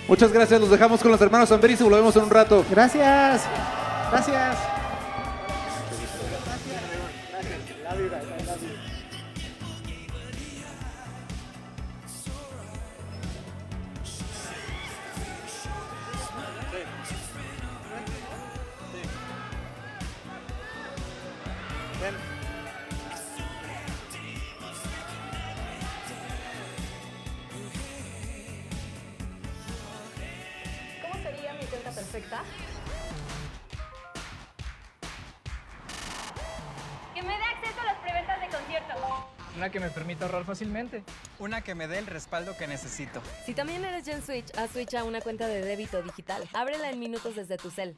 Muchas gracias, los dejamos con los hermanos Amberis y volvemos en un rato. Gracias. Gracias. ¿Cómo sería mi cuenta perfecta? Que me dé acceso a las preventas de conciertos. Una que me permita ahorrar fácilmente. Una que me dé el respaldo que necesito. Si también eres Gen Switch, haz switch a una cuenta de débito digital. Ábrela en minutos desde tu cel.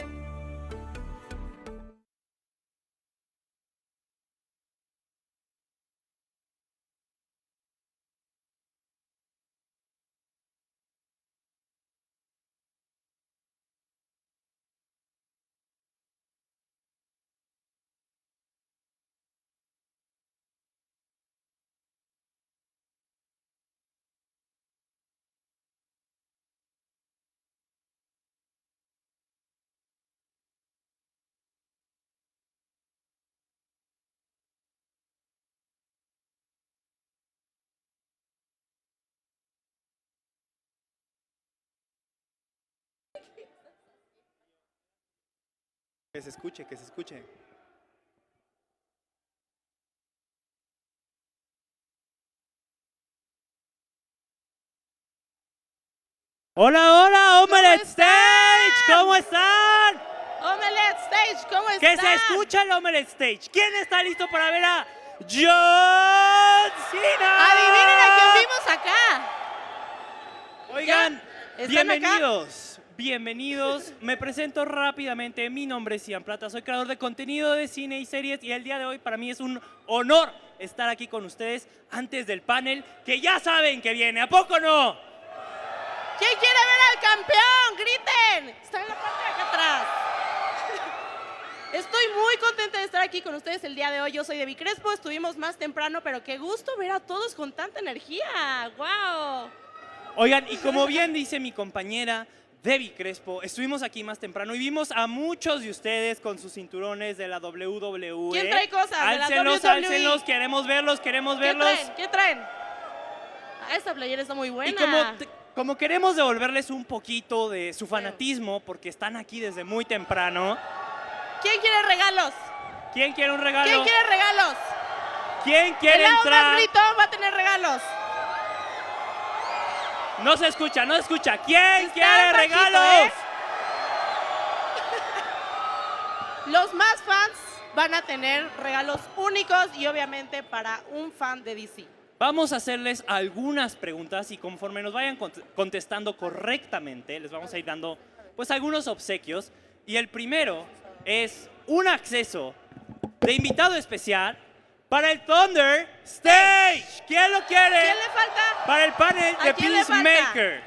Que se escuche, que se escuche. Hola, hola, Omelete Stage, ¿cómo están? Omelete Stage, ¿cómo están? Que se escucha el Omelete Stage. ¿Quién está listo para ver a John Cena? Adivinen a quién vimos acá. Oigan, ¿Están bienvenidos. Bienvenidos, me presento rápidamente, mi nombre es Ian Plata, soy creador de contenido de cine y series y el día de hoy para mí es un honor estar aquí con ustedes antes del panel que ya saben que viene, ¿a poco no? ¿Quién quiere ver al campeón? ¡Griten! Está en la parte de acá atrás. Estoy muy contenta de estar aquí con ustedes el día de hoy. Yo soy Debbie Crespo, estuvimos más temprano, pero qué gusto ver a todos con tanta energía. ¡Wow! Oigan, y como bien dice mi compañera Debbie Crespo, estuvimos aquí más temprano y vimos a muchos de ustedes con sus cinturones de la WWE. ¿Quién trae cosas de la Álcenlos, WWE? álcenlos, queremos verlos, queremos verlos. ¿Qué traen? Ah, esta playera está muy buena. Y como queremos devolverles un poquito de su fanatismo, porque están aquí desde muy temprano. ¿Quién quiere regalos? ¿Quién quiere un regalo? ¿Quién quiere regalos? ¿Quién quiere El lado entrar? más gritón va a tener regalos. No se escucha, no se escucha. ¿Quién quiere bajito, regalos? Los más fans van a tener regalos únicos y obviamente para un fan de DC. Vamos a hacerles algunas preguntas y conforme nos vayan contestando correctamente, les vamos a ir dando pues algunos obsequios. Y el primero es un acceso de invitado especial para el Thunder Stage. ¿Quién lo quiere? ¿Quién le falta? Para el panel de ¿A quién le falta? Peacemaker.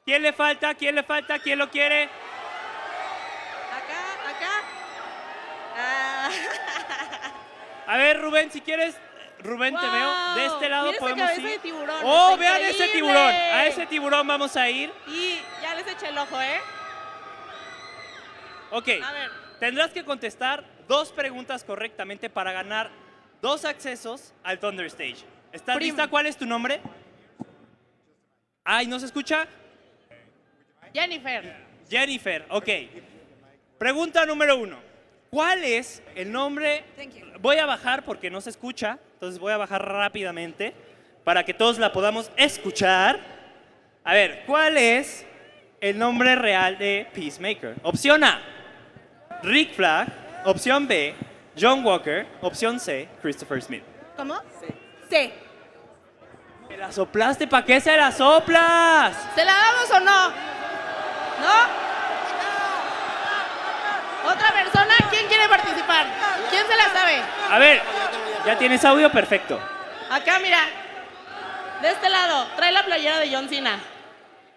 ¿Quién le falta? ¿Quién le falta? ¿Quién lo quiere? Acá. Ah. A ver, Rubén, si quieres. Rubén, te veo. De este lado Mira esa podemos cabeza ir. de tiburón, Oh, está vean ese increíble. tiburón. A ese tiburón vamos a ir. Y ya les eché el ojo, ¿eh? Ok. A ver. Tendrás que contestar 2 preguntas correctamente para ganar 2 accesos al Thunder Stage. ¿Estás lista? ¿Cuál es tu nombre? Ay, ¿no se escucha? Jennifer. Jennifer, ok. Pregunta número 1. ¿Cuál es el nombre? Voy a bajar porque no se escucha, entonces voy a bajar rápidamente para que todos la podamos escuchar. A ver, ¿cuál es el nombre real de Peacemaker? Opción A, Rick Flag. Opción B, John Walker. Opción C, Christopher Smith. ¿Cómo? Sí. ¿Me la soplaste? ¿Para qué se la soplas? ¿Se la damos o no? ¿No? ¿Otra persona? ¿Quién quiere participar? ¿Quién se la sabe? A ver, ¿ya tienes audio? Perfecto. Acá, mira. De este lado, trae la playera de John Cena.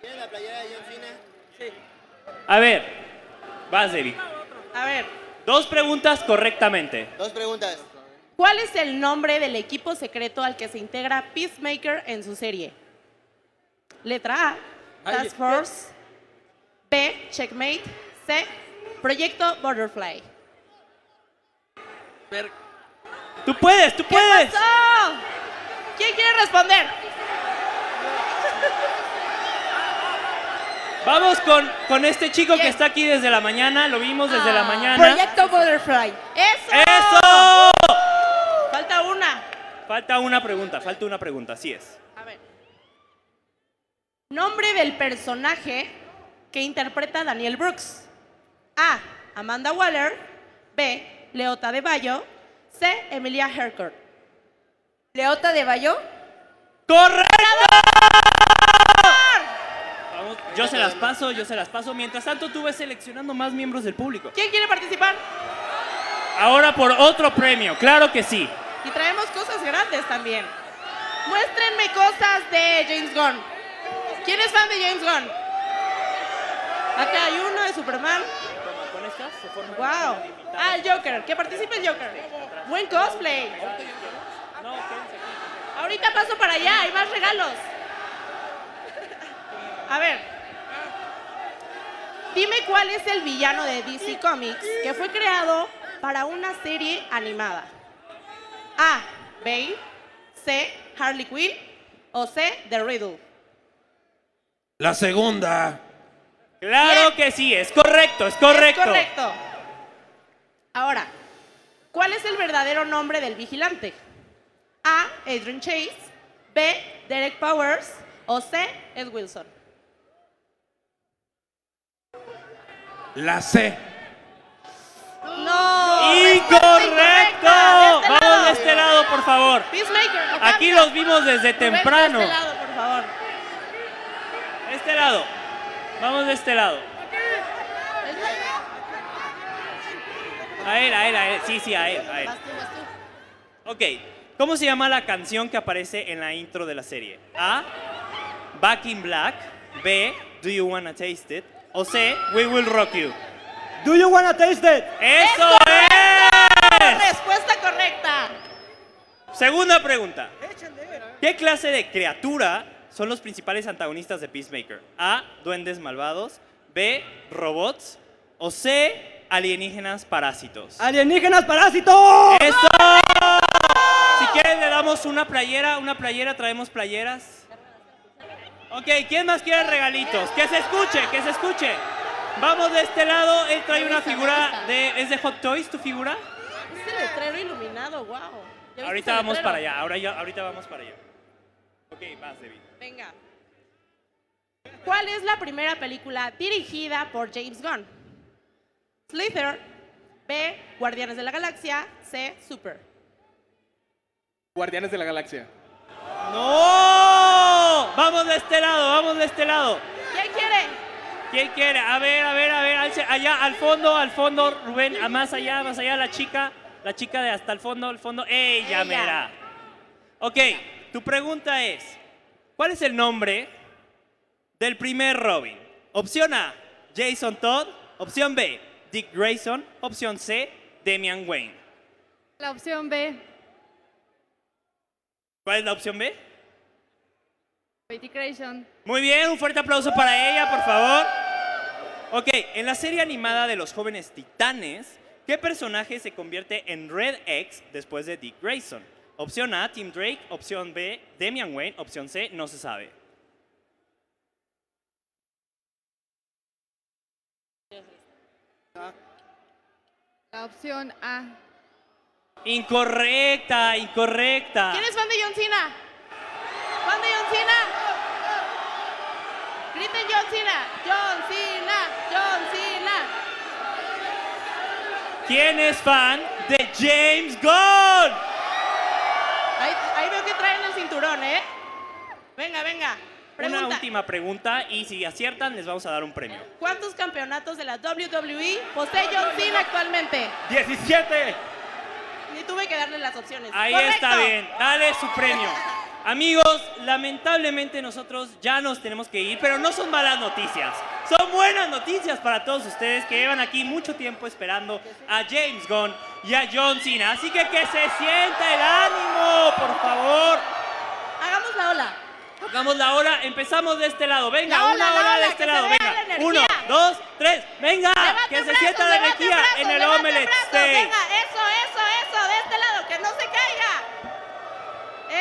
¿Tienes la playera de John Cena? Sí. A ver, vas, Debbie. A ver. 2 preguntas correctamente. 2 preguntas. ¿Cuál es el nombre del equipo secreto al que se integra Peacemaker en su serie? Letra A, Task Force. B. Checkmate. C. Proyecto Butterfly. ¡Tú puedes, tú puedes! ¿Qué pasó? ¿Quién quiere responder? Vamos con este chico que está aquí desde la mañana. Lo vimos desde la mañana. Proyecto Butterfly. ¡Eso! ¡Eso! Falta una. Falta una pregunta, así es. A ver. Nombre del personaje que interpreta Daniel Brooks. A. Amanda Waller. B. Leota de Bayo. C. Emilia Harcourt. ¿Leota de Bayo? ¡Correcto! Vamos, yo se las paso. Mientras tanto, tú ves seleccionando más miembros del público. ¿Quién quiere participar? Ahora por otro premio, claro que sí. Y traemos cosas grandes también. Muéstrenme cosas de James Gunn. ¿Quién es fan de James Gunn? Acá hay uno de Superman. Con estas se forma. Wow. Ah, el Joker. Que participe el Joker. Buen cosplay. No, quédense aquí. Ahorita paso para allá. Hay más regalos. A ver. Dime cuál es el villano de DC Comics que fue creado para una serie animada. A. Bane. C. Harley Quinn. O C. The Riddle. La segunda. Claro que sí, es correcto. Es correcto. Ahora, ¿cuál es el verdadero nombre del vigilante? A. Adrian Chase. B. Derek Powers. O C. Ed Wilson. La C. No. ¡Incorrecto! Respuesta incorrecta. Vamos de este lado, por favor. Peacemaker. ¿o Aquí cambia? los vimos desde temprano. De este lado, por favor. De este lado. Vamos de este lado. A él. Sí, a él. Vas tú. Ok. ¿Cómo se llama la canción que aparece en la intro de la serie? A. Back in Black. B. Do You Wanna Taste It? O C. We Will Rock You. Do you wanna taste it? ¡Eso es! Respuesta correcta. Segunda pregunta. ¿Qué clase de criatura son los principales antagonistas de Peacemaker? A. Duendes malvados. B. Robots. O C. Alienígenas parásitos. ¡Alienígenas parásitos! ¡Eso! Si quieren le damos una playera, traemos playeras. Ok, ¿quién más quiere regalitos? Que se escuche. Vamos de este lado, él trae una figura de... ¿Es de Hot Toys tu figura? Es el letrero iluminado, wow. Ahorita vamos para allá, ahorita vamos para allá. Ok, vas, David. Venga. ¿Cuál es la primera película dirigida por James Gunn? Slither. B. Guardianes de la Galaxia. C. Super. Guardianes de la Galaxia. ¡No! Vamos de este lado. ¿Quién quiere? ¿Quién quiere? A ver, allá, al fondo, Rubén, más allá, la chica de hasta el fondo, ella mera. Ok, tu pregunta es, ¿cuál es el nombre del primer Robin? Opción A, Jason Todd. Opción B, Dick Grayson. Opción C, Damian Wayne. La opción B, ¿Cuál es la opción B? Dick Grayson. Muy bien, un fuerte aplauso para ella, por favor. Ok, en la serie animada de los Jóvenes Titanes, ¿qué personaje se convierte en Red X después de Dick Grayson? Opción A, Tim Drake. Opción B, Damian Wayne. Opción C, no se sabe. La opción A. Incorrecta. ¿Quién es fan de John Cena? ¿Fan de John Cena? Griten John Cena. John Cena. ¿Quién es fan de James Gunn? Ahí veo que traen el cinturón, ¿eh? Venga. Pregunta. Una última pregunta y si aciertan les vamos a dar un premio. ¿Cuántos campeonatos de la WWE posee John Cena actualmente? 17. Ni tuve que darle las opciones. Ahí ¡Correcto! está bien, dale su premio. Amigos, lamentablemente nosotros ya nos tenemos que ir, pero no son malas noticias. Son buenas noticias para todos ustedes que llevan aquí mucho tiempo esperando a James Gunn y a John Cena. Así que se sienta el ánimo, por favor. Hagamos la ola. Pongamos la hora, empezamos de este lado. Venga, La ola, una la hora ola, de este que lado. se vea Venga, la energía. 1, 2, 3. Venga, Levante que se brazos, sienta la levante energía brazos, en el levante Omelete brazos. Stage. Venga, eso, de este lado, que no se caiga.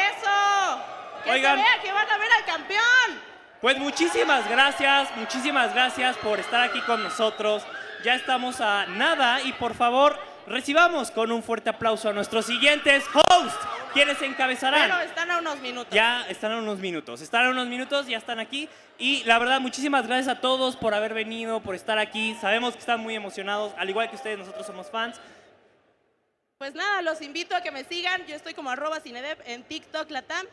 Eso. Que Oigan. se vea que van a ver al campeón. Pues muchísimas gracias por estar aquí con nosotros. Ya estamos a nada y por favor recibamos con un fuerte aplauso a nuestros siguientes hosts, quienes encabezarán. Pero están a unos minutos. Ya están a unos minutos, ya están aquí. Y la verdad, muchísimas gracias a todos por haber venido, por estar aquí. Sabemos que están muy emocionados, al igual que ustedes, nosotros somos fans. Pues nada, los invito a que me sigan. Yo estoy como @cinedev en TikTok, Latam.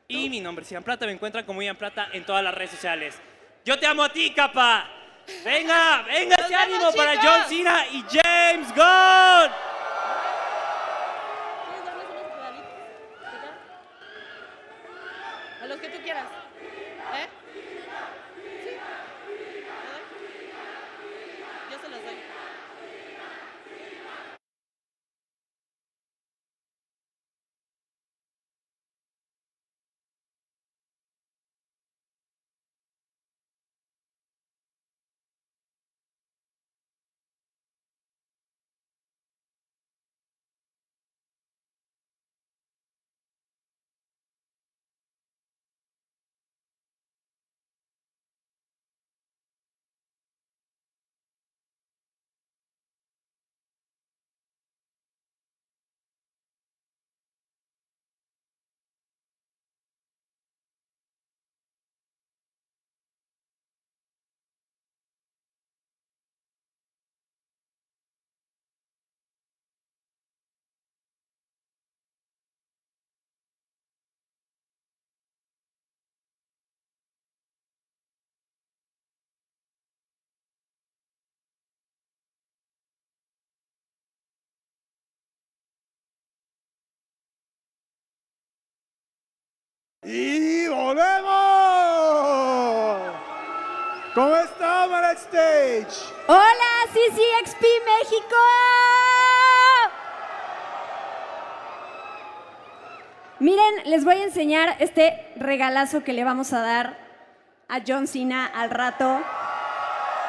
Y mi nombre es Ian Plata, me encuentran como Ian Plata en todas las redes sociales. Yo te amo a ti, capa. Venga, venga ese vemos, ánimo para chicos. John Cena y James Gunn. ¿Quieres darles unos pedalitos? A los que tú quieras. ¿Eh? Sí. Yo se los doy. ¡Y volvemos! ¿Cómo está Omelete Stage? ¡Hola, CCXP México! Miren, les voy a enseñar este regalazo que le vamos a dar a John Cena al rato.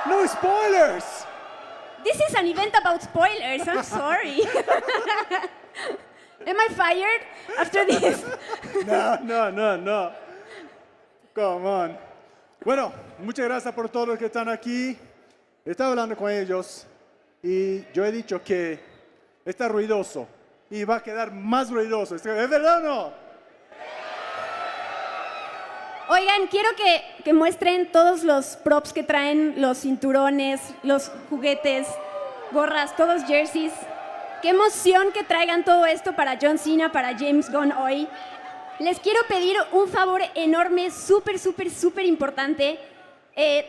¡No spoilers! This is an event about spoilers, I'm sorry. Am I fired after this? No. Come on. Bueno, muchas gracias por todos los que están aquí. Estaba hablando con ellos y yo he dicho que está ruidoso y va a quedar más ruidoso. ¿Es verdad o no? Oigan, quiero que muestren todos los props que traen, los cinturones, los juguetes, gorras, todos jerseys. Qué emoción que traigan todo esto para John Cena, para James Gunn hoy. Les quiero pedir un favor enorme, súper importante.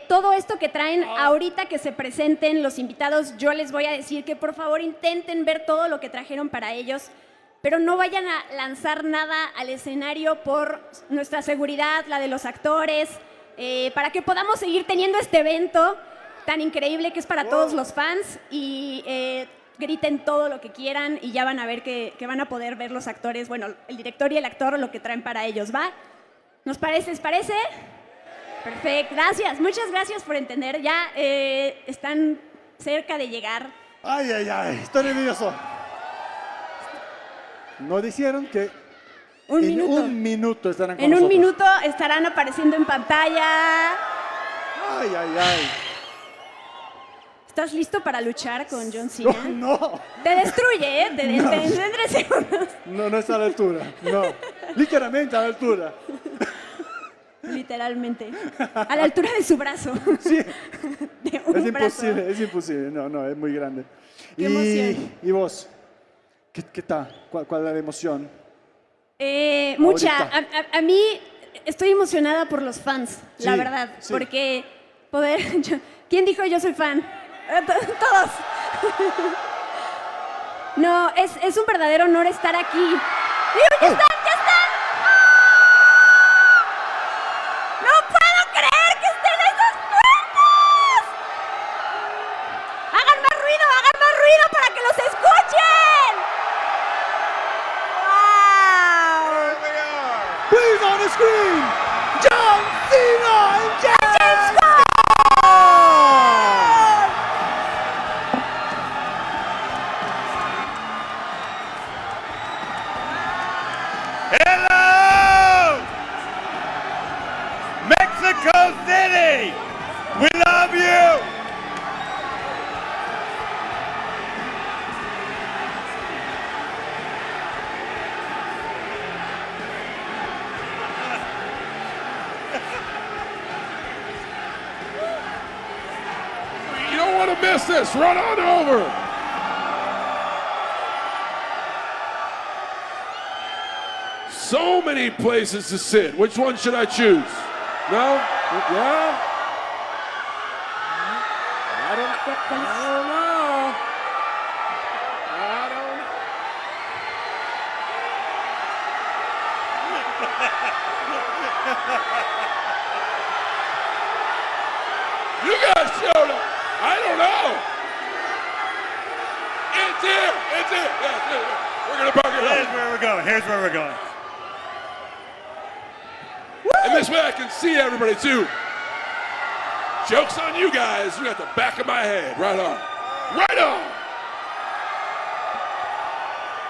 Todo esto que traen ahorita que se presenten los invitados, yo les voy a decir que por favor intenten ver todo lo que trajeron para ellos, pero no vayan a lanzar nada al escenario por nuestra seguridad, la de los actores, para que podamos seguir teniendo este evento tan increíble que es para todos los fans y griten todo lo que quieran y ya van a ver que van a poder ver los actores, bueno, el director y el actor lo que traen para ellos, ¿va? ¿Nos parece? ¿Les parece? Perfecto, gracias, muchas gracias por entender, ya están cerca de llegar. Ay, estoy nervioso. Nos dijeron que un minuto estarán con nosotros. En un minuto estarán apareciendo en pantalla. Ay. ¿Estás listo para luchar con John Cena? No. Te destruye, ¿eh? En 3 segundos. No está a la altura. No. Literalmente a la altura. Literalmente. A la altura de su brazo. Sí. De un brazo. Es imposible. No, es muy grande. Qué emoción. ¿Y vos? ¿Qué tal? ¿Cuál es la emoción? Mucha. A mí estoy emocionada por los fans, la verdad. Sí. Porque poder... ¿Quién dijo yo soy fan? Todos. No, es un verdadero honor estar aquí. ¡Ya están! ¡No puedo creer que estén esas puertas! ¡Hagan más ruido para que los escuchen! ¡Wow! Please on the screen, John fastest. Run on over. So many places to sit. Which one should I choose? No? Yeah? I don't know. I don't. You guys showed up. I don't know. It's here. It's here. Yeah. We're gonna park it up. Here's where we're going. Here's where we're going. And this way I can see everybody too. Joke's on you guys. You got the back of my head. Right on. Right on.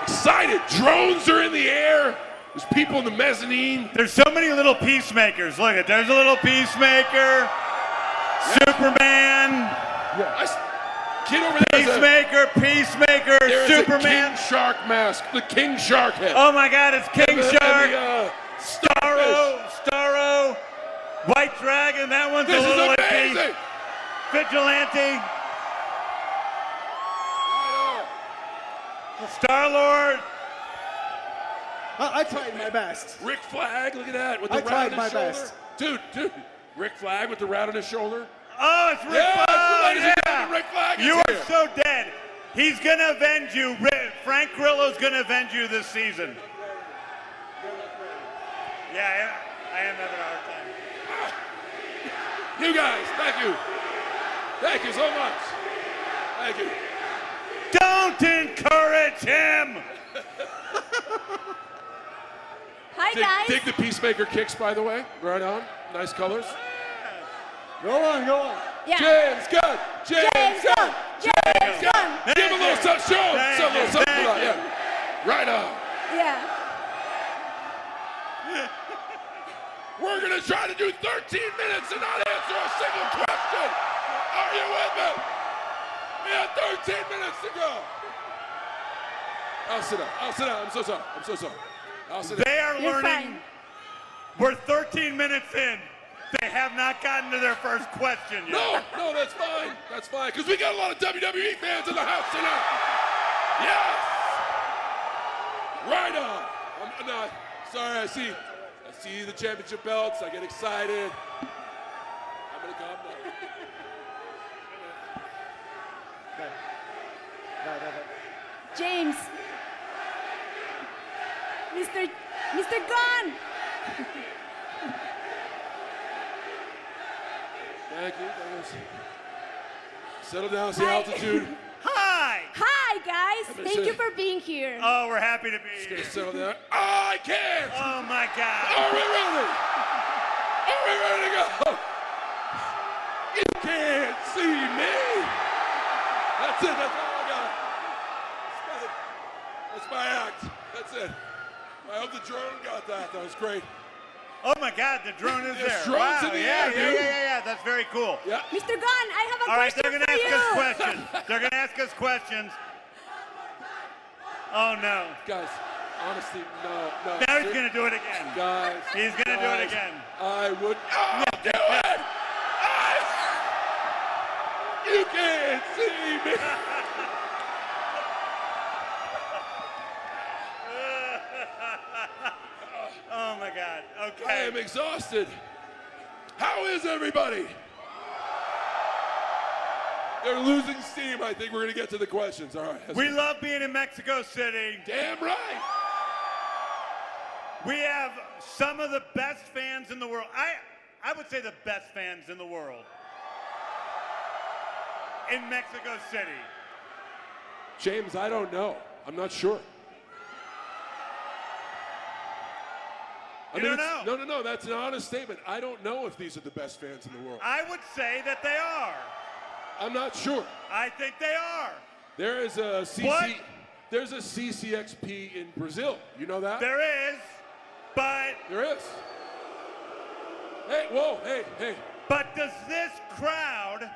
Excited. Drones are in the air. There's people in the mezzanine. There's so many little peacemakers. Look at, there's a little peacemaker. Superman. Kid over there. Peacemaker, There's Superman. a king shark mask. The king shark head. Oh my God, it's King And Shark. Starro. Starro. White Dragon, that one's This a is little amazing. iffy. Vigilante. Star-Lord. I tried my best. Rick Flag, look at that. With the I rat tried on my his shoulder. best. Dude. Rick Flag with the rat on his shoulder. Oh, it's Rick Yeah, Flag. ladies and gentlemen, Rick Flag is You are here. so dead. He's gonna avenge you. Frank Grillo's gonna avenge you this season. Yeah, I am having a hard time. You guys, thank you. Thank you so much. Thank you. Don't encourage him. Hi, guys. Dig the Peacemaker kicks, by the way. Right on. Nice colors. Go on. Yeah. James Gunn. James Gunn. James Gunn. Give him a little something. Show him Thank something. you, Something. thank you. Yeah. Right on. Yeah. We're going to try to do 13 minutes and not answer a single question. Are you with me? We have 13 minutes to go. I'll sit down. I'm so sorry. I'll sit down. They are You're learning. fine. We're 13 minutes in. They have not gotten to their first question yet. No, that's fine. That's fine. Because we got a lot of WWE fans in the house tonight. Yes. Right on. I'm not sorry. I see the championship belts. I get excited. I'm going to calm down. James. Mr. Gunn. Thank you. Settle down, see altitude. Hi. Hi, guys. gonna Thank say- you for being here. Oh, we're happy to be here. Settle down. I can't. Oh my God. Are we ready? Are we ready to go? You can't see me. That's it. That's all I got. That's my act. That's it. I hope the drone got that. That was great. Oh my God, the drone is There's there. drones Wow, in the yeah, air, dude. yeah. That's very cool. Yeah. Mr. Gunn, I have a All right, question they're gonna for ask you. us questions. They're gonna ask us questions. Oh no. Guys, honestly, no. Now he's gonna do it again. Guys. He's gonna do it guys, again. I would. Oh, do it! You can't see me. Oh my God. I Okay. am exhausted. How is everybody? They're losing steam. I think we're going to get to the questions. All right. We love being in Mexico City. Damn right. We have some of the best fans in the world. I would say the best fans in the world. In Mexico City. James, I don't know. I'm not sure. You don't it's- know? No. That's an honest statement. I don't know if these are the best fans in the world. I would say that they are. I'm not sure. I think they are. There is a What? There's a CCXP in Brazil. You know that? There is, but There is. Hey, whoa, hey. but does this crowd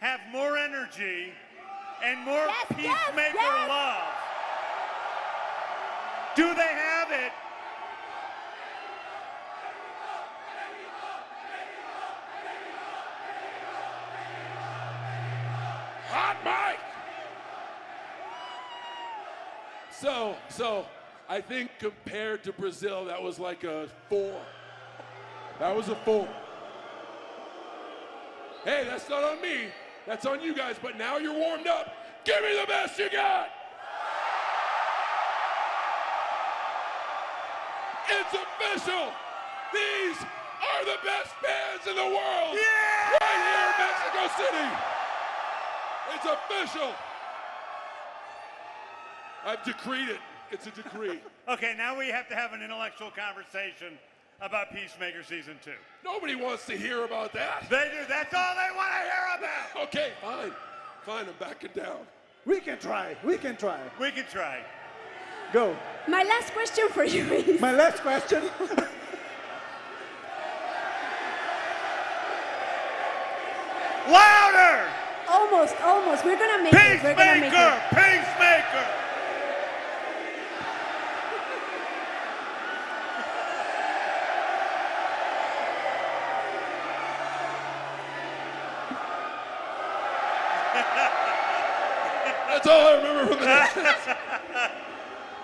have more energy and more Peacemaker love? Do they have it? So, I think compared to Brazil, that was like a 4. That was a 4. Hey, that's not on me. That's on you guys, but now you're warmed up. Give me the best you got. It's official. These are the best fans in the world. Yeah! Right here in Mexico City. It's official. I've decreed it. It's a decree. Okay, now we have to have an intellectual conversation about Peacemaker Season 2. Nobody wants to hear about that. They do. That's all they want to hear about. Okay, fine. Fine, I'm backing down. We can try. We can try. We can try. Go. My last question for you is, My last question. Louder! almost. We're gonna make it. We're gonna make Peacemaker! it. Peacemaker! That's all I remember from the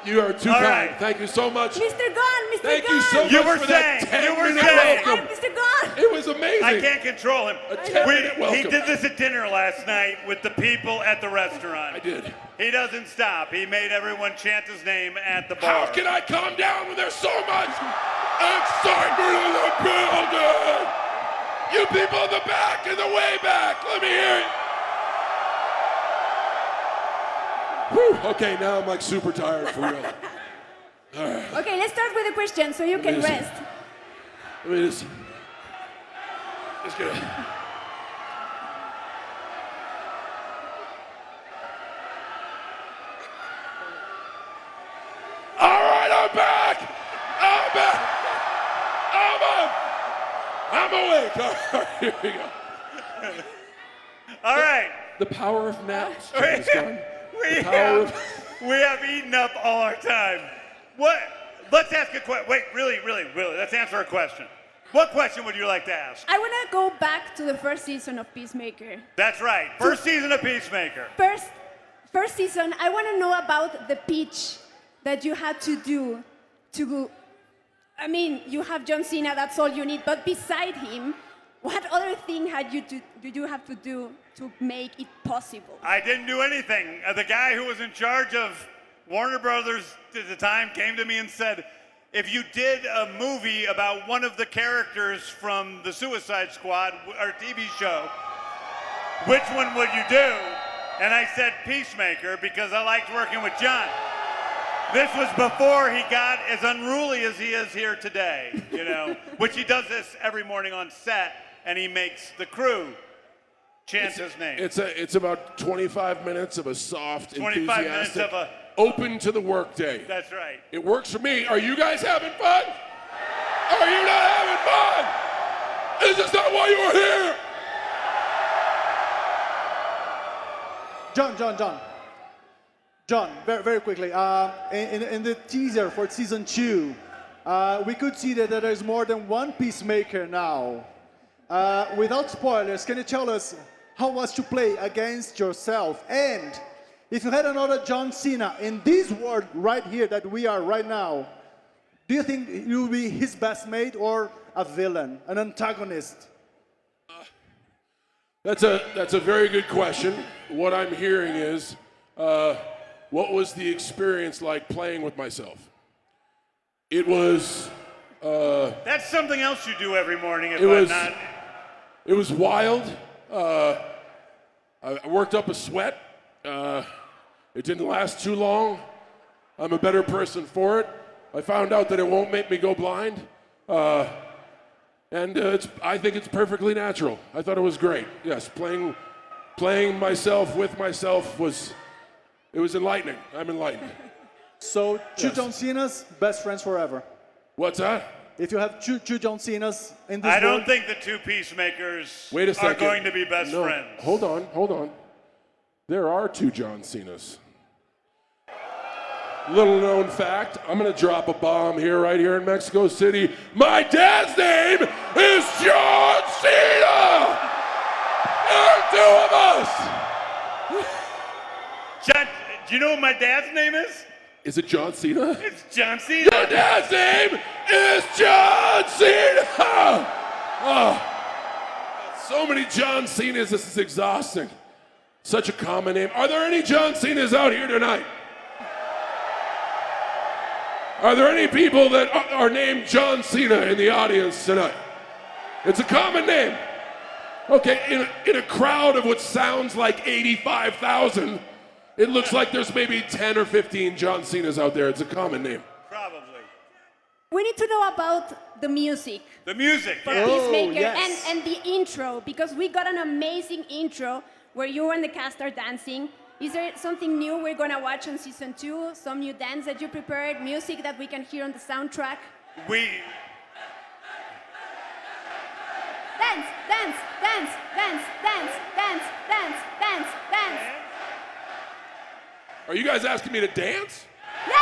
You are too All kind. right. Thank you so much. Mr. Gunn, Mr. Thank Gunn. you so much You were for saying, that you were 10-minute saying. welcome. Mr. Gunn. It was amazing. I can't control him. A 10-minute welcome. He did this at dinner last night with the people at the restaurant. I did. He doesn't stop. He made everyone chant his name at the How bar. can I calm down when there's so much excitement in the building? You people in the back and the way back, let me hear it. Whew. Okay, now I'm like super tired for real. All right. Okay, let's start with the question so you can Let me rest. just get it. All right, I'm back. I'm back. I'm awake. All right, here we go. All right. The power of naps, James Gunn. We have eaten up all our time. What? Let's ask a question. Wait, really, let's answer a question. What question would you like to ask? I want to go back to the first season of Peacemaker. That's right. First season of Peacemaker. First season, I want to know about the pitch that you had to do to, I mean, you have John Cena, that's all you need, but beside him, what other thing did you have to do to make it possible? I didn't do anything. The guy who was in charge of Warner Brothers at the time came to me and said, if you did a movie about one of the characters from the Suicide Squad, our TV show, which one would you do? And I said Peacemaker because I liked working with John. This was before he got as unruly as he is here today, you know, which he does this every morning on set, and he makes the crew chant his name. It's about 25 minutes of a soft, 25 minutes enthusiastic, of a... open to the workday. That's right. It works for me. Are you guys having fun? Are you not having fun? Is this not why you were here? John, very, very quickly. In the teaser for season 2, we could see that there is more than one Peacemaker now. Without spoilers, can you tell us how was to play against yourself? And if you had another John Cena in this world right here that we are right now, do you think you will be his best mate or a villain, an antagonist? That's a very good question. What I'm hearing is, what was the experience like playing with myself? It was... That's something else you do every morning if It was wild. I worked up a sweat. It didn't last too long. I'm a better person for it. I found out that it won't make me go blind. I think it's perfectly natural. I thought it was great. Yes, playing myself with myself was enlightening. I'm enlightened. So, two Yes. John Cenas, best friends forever. What's that? If you have two John Cenas in this I don't world, think the two Peacemakers Wait a second. are going to be best No, friends. Hold on. There are two John Cenas. Little known fact, I'm gonna drop a bomb here, right here in Mexico City. My dad's name is John Cena! There are two of us! John, do you know what my dad's name is? Is it John Cena? It's John Cena. Your dad's name is John Cena! Oh, so many John Cenas, this is exhausting. Such a common name. Are there any John Cenas out here tonight? Are there any people that are named John Cena in the audience tonight? It's a common name. Okay, in a crowd of what sounds like 85,000, it looks like there's maybe 10 or 15 John Cenas out there. It's a common name. Probably. We need to know about the music The music. for Yeah. Peacemaker yes. and the intro, because we got an amazing intro where you and the cast are dancing. Is there something new we're gonna watch on season 2? Some new dance that you prepared, music that we can hear on the soundtrack? Dance, dance, dance, dance, dance, dance, dance, dance, dance. Are you guys asking me to dance? Yeah!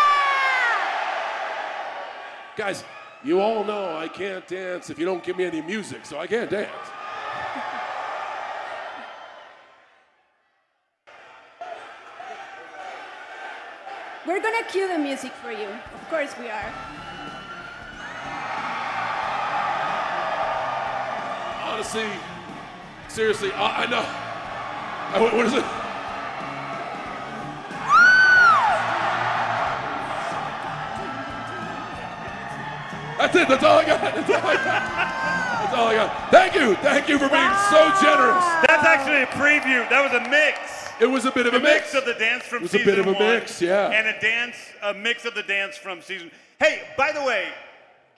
Guys, you all know I can't dance if you don't give me any music, so I can't dance. We're gonna cue the music for you. Of course we are. Honestly, seriously, I know. What is it? That's it. That's all I got. That's all I got. That's all I got. Thank you for being so generous. That's actually a preview. That was a mix. It was a bit of a mix. Of the dance from It was a season bit of a 1, mix, yeah. And a mix of the dance from season. Hey, by the way,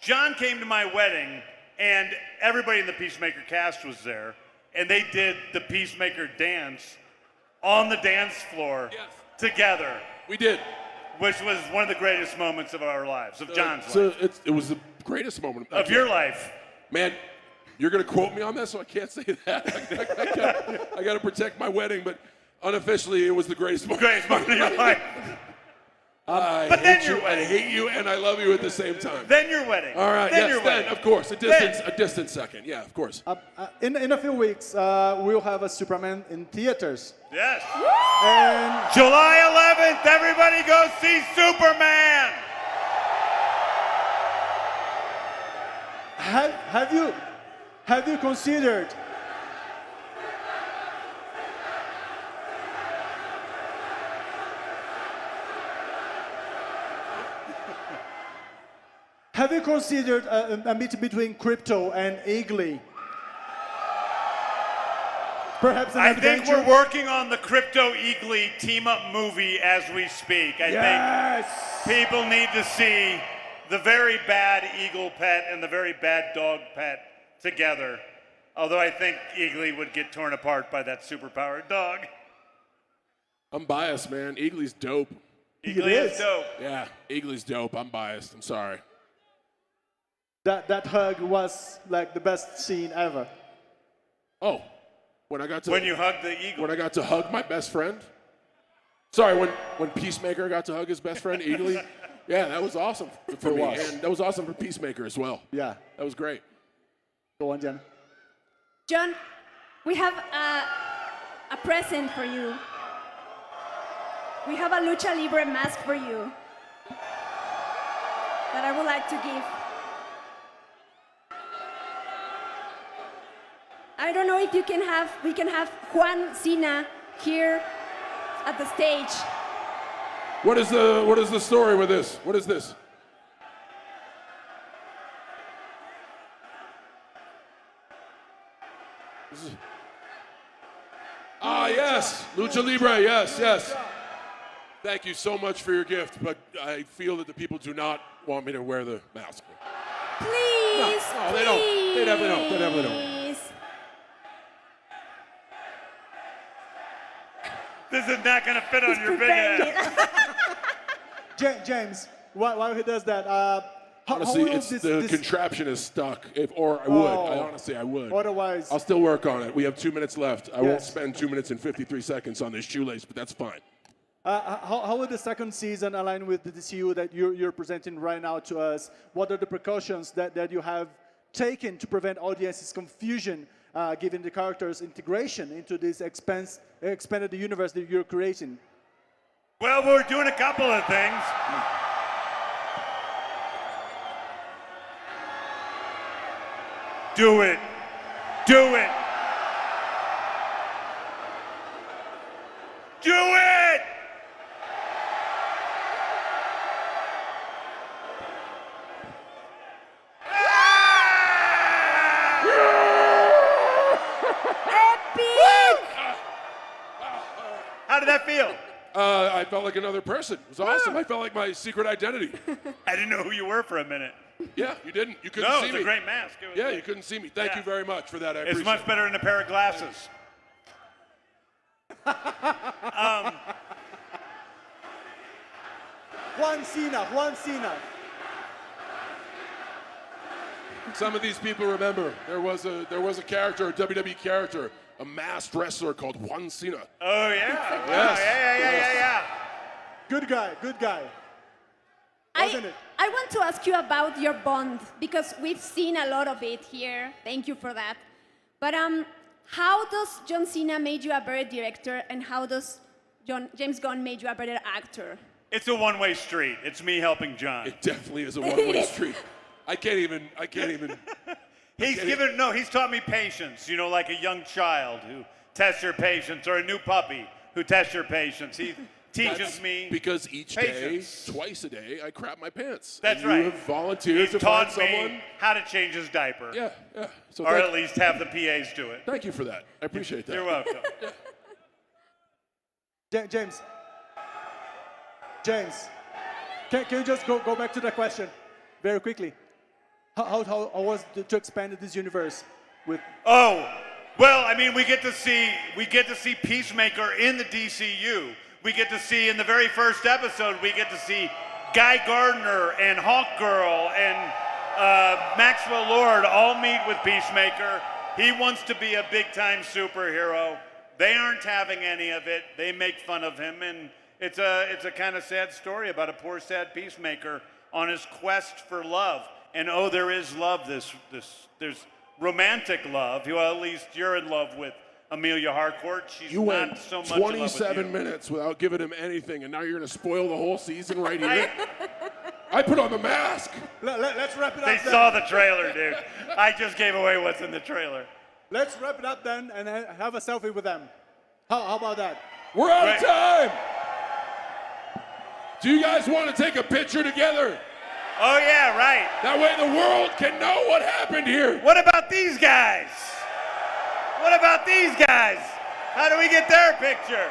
John came to my wedding, and everybody in the Peacemaker cast was there, and they did the Peacemaker dance on the dance floor together. We did. Which was one of the greatest moments of our lives, of John's So life. it was the greatest moment Of your life. Man, you're gonna quote me on this, so I can't say that. I gotta protect my wedding, but unofficially, it was the greatest moment. Greatest moment of your life. I hate you, and I love you at the same time. Then your wedding. All right, then yes, your then, wedding. of course, a distant second. Yeah, of course. In a few weeks, we'll have a Superman in theaters. Yes. And July 11th, everybody go see Superman. have you considered a meeting between Crypto and Eagly? Perhaps an I adventure? think we're working on the Crypto Eagly team-up movie as we speak. I think people need to see the very bad eagle pet and the very bad dog pet together. Although I think Eagly would get torn apart by that superpowered dog. I'm biased, man. Eagly's dope. Eagly is dope. Yeah, Eagly's dope. I'm biased. I'm sorry. That hug was like the best scene ever. Oh, when you hug the eagle. When I got to hug my best friend. Sorry, when Peacemaker got to hug his best friend Eagly. Yeah, that was awesome for me, and that was awesome for Peacemaker as well. Yeah, that was great. Go on, Jen. John, we have a present for you. We have a Lucha Libre mask for you that I would like to give. I don't know if we can have Juan Cena here at the stage. What is the story with this? What is this? Yes, Lucha Libre, yes. Thank you so much for your gift, but I feel that the people do not want me to wear the mask. Please, no, they don't. They definitely don't. This is not going to fit on your big ass. James, while he does that, honestly, how will the contraption is stuck. I would. Otherwise, I'll still work on it. We have 2 minutes left. I won't spend 2 minutes and 53 seconds on this shoelace, but that's fine. How will the second season align with the DCU that you're presenting right now to us? What are the precautions that you have taken to prevent audiences' confusion, given the characters' integration into this expanded universe that you're creating? Well, we're doing a couple of things. Do it. Do it. Do it! How did that feel? I felt like another person. It was awesome. I felt like my secret identity. I didn't know who you were for a minute. Yeah, you didn't. You couldn't No, see it's me. a great mask. It was Yeah, great. you couldn't see me. Thank Yeah. you very much for that. I It's appreciate much it. better than a pair of glasses. Juan Cena. Some of these people remember there was a character, a WWE character, a masked wrestler called John Cena. Oh, yeah. Yes. Yeah. Good guy. Wasn't it? I want to ask you about your bond because we've seen a lot of it here. Thank you for that. But how does John Cena made you a better director, and how does James Gunn made you a better actor? It's a one-way street. It's me helping John. It definitely is a one-way street. I can't even. He's taught me patience, you know, like a young child who tests your patience, or a new puppy who tests your patience. He teaches me because each patience. day, twice a day, I crap my pants. That's and right. You have volunteered He's to taught find me someone. how to change his diaper. Yeah. So Or at least have the PAs do it. thank you for that. I appreciate that. You're welcome. James, can you just go back to the question very quickly? How was it to expand this universe with? Oh, well, I mean, we get to see Peacemaker in the DCU. We get to see in the very first episode, we get to see Guy Gardner and Hawkgirl and Maxwell Lord all meet with Peacemaker. He wants to be a big-time superhero. They aren't having any of it. They make fun of him, and it's a kind of sad story about a poor, sad Peacemaker on his quest for love. And oh, there is love. There's romantic love. Well, at least you're in love with Amelia Harcourt. She's You not went so much in love with 27 you. minutes without giving him anything, and now you're going to spoil the whole season right here. I put on the mask. Let's wrap it up. They then. saw the trailer, dude. I just gave away what's in the trailer. Let's wrap it up then and have a selfie with them. How about that? We're out of Right. time. Do you guys want to take a picture together? Oh, yeah, right. That way the world can know what happened here. What about these guys? What about these guys? How do we get their picture?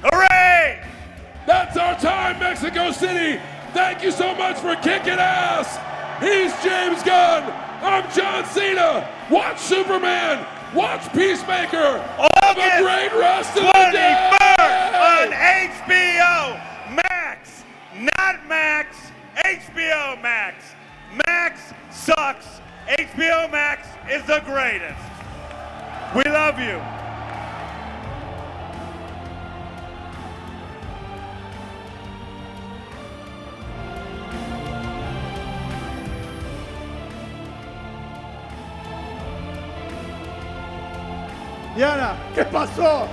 Hooray! That's our time, Mexico City. Thank you so much for kicking ass. He's James Gunn. I'm John Cena. Watch Superman. Watch Peacemaker. Have a great rest of the day. 21st on HBO Max. Not Max. HBO Max. Max sucks. HBO Max is the greatest. We love you. Diana, ¿qué pasó?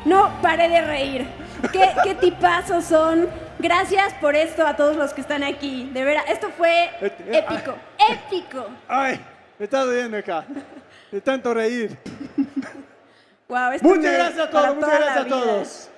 No paré de reír. ¿Qué tipazos son? Gracias por esto a todos los que están aquí. De veras, esto fue épico. ¡Épico! Ay, me está doliendo acá. De tanto reír. Wow, esto Muchas me- gracias a para todos, muchas toda la gracias a vida. todos.